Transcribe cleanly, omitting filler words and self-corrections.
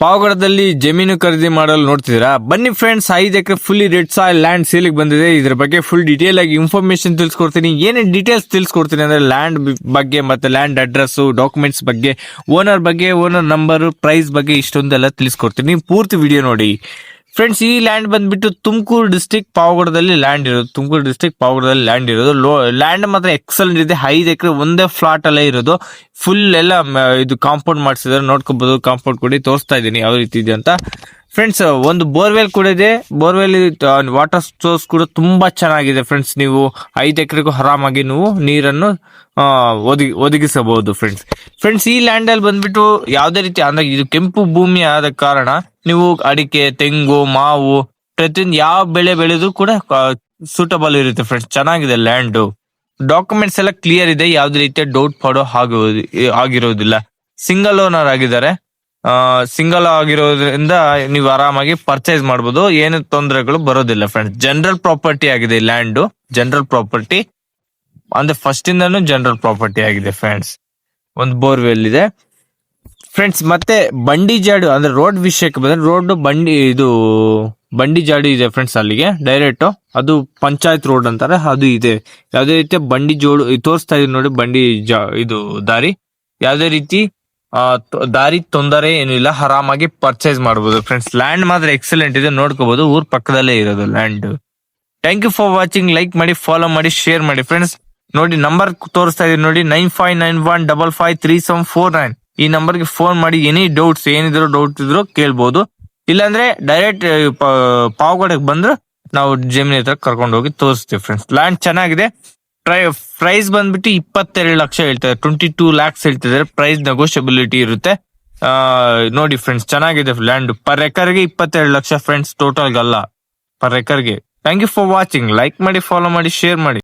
ಪಾವಗಡದಲ್ಲಿ ಜಮೀನು ಖರೀದಿ ಮಾಡಲು ನೋಡ್ತಿದ್ದೀರಾ? ಬನ್ನಿ ಫ್ರೆಂಡ್ಸ್, 5 ಎಕರೆ ಫುಲ್ಲಿ ರೆಡ್ ಸಾಯಿಲ್ ಲ್ಯಾಂಡ್ ಸೇಲಿಗೆ ಬಂದಿದೆ. ಇದ್ರ ಬಗ್ಗೆ ಫುಲ್ ಡೀಟೇಲ್ ಆಗಿ ಇನ್ಫಾರ್ಮೇಶನ್ ತಿಳಿಸ್ಕೊಡ್ತೀನಿ. ಏನೇನು ಡೀಟೇಲ್ಸ್ ತಿಳಿಸ್ಕೊಡ್ತೀನಿ ಅಂದ್ರೆ ಲ್ಯಾಂಡ್ ಬಗ್ಗೆ, ಮತ್ತೆ ಲ್ಯಾಂಡ್ ಅಡ್ರೆಸ್, ಡಾಕ್ಯುಮೆಂಟ್ಸ್ ಬಗ್ಗೆ, ಓನರ್ ಬಗ್ಗೆ, ಓನರ್ ನಂಬರ್, ಪ್ರೈಸ್ ಬಗ್ಗೆ ಇಷ್ಟೊಂದೆಲ್ಲ ತಿಳಿಸ್ಕೊಡ್ತೀನಿ. ಪೂರ್ತಿ ವಿಡಿಯೋ ನೋಡಿ ಫ್ರೆಂಡ್ಸ್. ಈ ಲ್ಯಾಂಡ್ ಬಂದ್ಬಿಟ್ಟು ತುಮಕೂರು ಡಿಸ್ಟಿಕ್ ಪಾವಗಡದಲ್ಲಿ ಲ್ಯಾಂಡ್ ಇರೋದು. ತುಮಕೂರು ಡಿಸ್ಟಿಕ್ ಪಾವಗಡದಲ್ಲಿ ಲ್ಯಾಂಡ್ ಇರೋದು. ಲ್ಯಾಂಡ್ ಮಾತ್ರ ಎಕ್ಸಲೆಂಟ್ ಇದೆ. 5 ಎಕರೆ ಒಂದೇ ಫ್ಲಾಟ್ ಅಲ್ಲೇ ಇರೋದು. ಫುಲ್ ಎಲ್ಲ ಇದು ಕಾಂಪೌಂಡ್ ಮಾಡಿಸಿದ್ರೆ ನೋಡ್ಕೋಬಹುದು. ಕಾಂಪೌಂಡ್ ಕೂಡ ತೋರಿಸ್ತಾ ಇದ್ದೀನಿ ಯಾವ ರೀತಿ ಇದೆ ಅಂತ. ಫ್ರೆಂಡ್ಸ್, ಒಂದು ಬೋರ್ವೆಲ್ ಕೂಡ ಇದೆ. ಬೋರ್ವೆಲ್ ವಾಟರ್ ಸೋರ್ಸ್ ಕೂಡ ತುಂಬಾ ಚೆನ್ನಾಗಿದೆ ಫ್ರೆಂಡ್ಸ್. ನೀವು 5 ಎಕರೆಗೂ ಆರಾಮಾಗಿ ನೀವು ನೀರನ್ನು ಒದಗಿಸಬಹುದು ಫ್ರೆಂಡ್ಸ್. ಈ ಲ್ಯಾಂಡ್ ಅಲ್ಲಿ ಬಂದ್ಬಿಟ್ಟು ಯಾವುದೇ ರೀತಿ ಅಂದ್ರೆ ಇದು ಕೆಂಪು ಭೂಮಿ ಆದ ಕಾರಣ ನೀವು ಅಡಿಕೆ, ತೆಂಗು, ಮಾವು ಪ್ರತಿಯೊಂದು ಯಾವ ಬೆಳೆ ಬೆಳೆದು ಕೂಡ ಸೂಟಬಲ್ ಇರುತ್ತೆ ಫ್ರೆಂಡ್ಸ್. ಚೆನ್ನಾಗಿದೆ ಲ್ಯಾಂಡ್. ಡಾಕ್ಯುಮೆಂಟ್ಸ್ ಎಲ್ಲ ಕ್ಲಿಯರ್ ಇದೆ. ಯಾವುದೇ ರೀತಿಯ ಡೌಟ್ ಪಡೋ ಆಗಿರೋದಿಲ್ಲ. ಸಿಂಗಲ್ ಓನರ್ ಆಗಿದ್ದಾರೆ. ಸಿಂಗಲ್ ಆಗಿರೋದ್ರಿಂದ ನೀವು ಆರಾಮಾಗಿ ಪರ್ಚೇಸ್ ಮಾಡಬಹುದು. ಏನು ತೊಂದರೆಗಳು ಬರೋದಿಲ್ಲ ಫ್ರೆಂಡ್ಸ್. ಜನರಲ್ ಪ್ರಾಪರ್ಟಿ ಆಗಿದೆ ಲ್ಯಾಂಡ್. ಜನರಲ್ ಪ್ರಾಪರ್ಟಿ ಅಂದ್ರೆ ಫಸ್ಟ್ ಇಂದಾನು ಜನರಲ್ ಪ್ರಾಪರ್ಟಿ ಆಗಿದೆ ಫ್ರೆಂಡ್ಸ್. ಒಂದು ಬೋರ್ವೆಲ್ ಇದೆ ಫ್ರೆಂಡ್ಸ್. ಮತ್ತೆ ಬಂಡಿ ಜಾಡು ಅಂದ್ರೆ ರೋಡ್ ವಿಷಯಕ್ಕೆ ಬಂದ್ರೆ ರೋಡ್ ಬಂಡಿ ಜಾಡು ಇದೆ ಫ್ರೆಂಡ್ಸ್. ಅಲ್ಲಿಗೆ ಡೈರೆಕ್ಟ್ ಅದು ಪಂಚಾಯತ್ ರೋಡ್ ಅಂತಾರೆ, ಅದು ಇದೆ. ಯಾವುದೇ ರೀತಿಯ ಬಂಡಿ ಜೋಡು ತೋರಿಸ್ತಾ ಇದೀನಿ ನೋಡಿ. ಇದು ದಾರಿ, ಯಾವುದೇ ರೀತಿ ದಾರಿ ತೊಂದರೆ ಏನಿಲ್ಲ. ಆರಾಮಾಗಿ ಪರ್ಚೇಸ್ ಮಾಡಬಹುದು ಫ್ರೆಂಡ್ಸ್. ಲ್ಯಾಂಡ್ ಮಾತ್ರ ಎಕ್ಸಲೆಂಟ್ ಇದೆ, ನೋಡ್ಕೋಬಹುದು. ಊರ್ ಪಕ್ಕದಲ್ಲೇ ಇರೋದು land. Thank you for watching. Like ಮಾಡಿ, ಫಾಲೋ ಮಾಡಿ, ಶೇರ್ ಮಾಡಿ ಫ್ರೆಂಡ್ಸ್. ನೋಡಿ, ನಂಬರ್ ತೋರಿಸ್ತಾ ಇದೀನಿ ನೋಡಿ, 9591553749. ಈ ನಂಬರ್ಗೆ ಫೋನ್ ಮಾಡಿ ಎನಿ ಡೌಟ್ಸ್ ಏನಿದ್ರು ಡೌಟ್ ಇದ್ರು ಕೇಳ್ಬೋದು. ಇಲ್ಲಾಂದ್ರೆ ಡೈರೆಕ್ಟ್ ಪಾವಗಡಕ್ಕೆ ಬಂದ್ರೆ ನಾವು ಜಮೀನ್ ಹತ್ರ ಕರ್ಕೊಂಡು ಹೋಗಿ ತೋರಿಸ್ತೀವಿ ಫ್ರೆಂಡ್ಸ್. ಲ್ಯಾಂಡ್ ಚೆನ್ನಾಗಿದೆ. ಪ್ರೈಸ್ ಬಂದ್ಬಿಟ್ಟು 22 ಲಕ್ಷ ಹೇಳ್ತಾರೆ. 22 lakhs ಹೇಳ್ತಿದ್ದಾರೆ. ಪ್ರೈಸ್ ನೆಗೋಷಿಯಬಿಲಿಟಿ ಇರುತ್ತೆ. ನೋಡಿ ಫ್ರೆಂಡ್ಸ್, ಚೆನ್ನಾಗಿದೆ ಲ್ಯಾಂಡ್. ಪರ್ ಎಕರ್ಗೆ 22 ಲಕ್ಷ ಫ್ರೆಂಡ್ಸ್. ಟೋಟಲ್ ಅಲ್ಲ, ಪರ್ ಎಕರ್ಗೆ. Thank you for watching. Like ಮಾಡಿ, ಫಾಲೋ ಮಾಡಿ, ಶೇರ್ ಮಾಡಿ.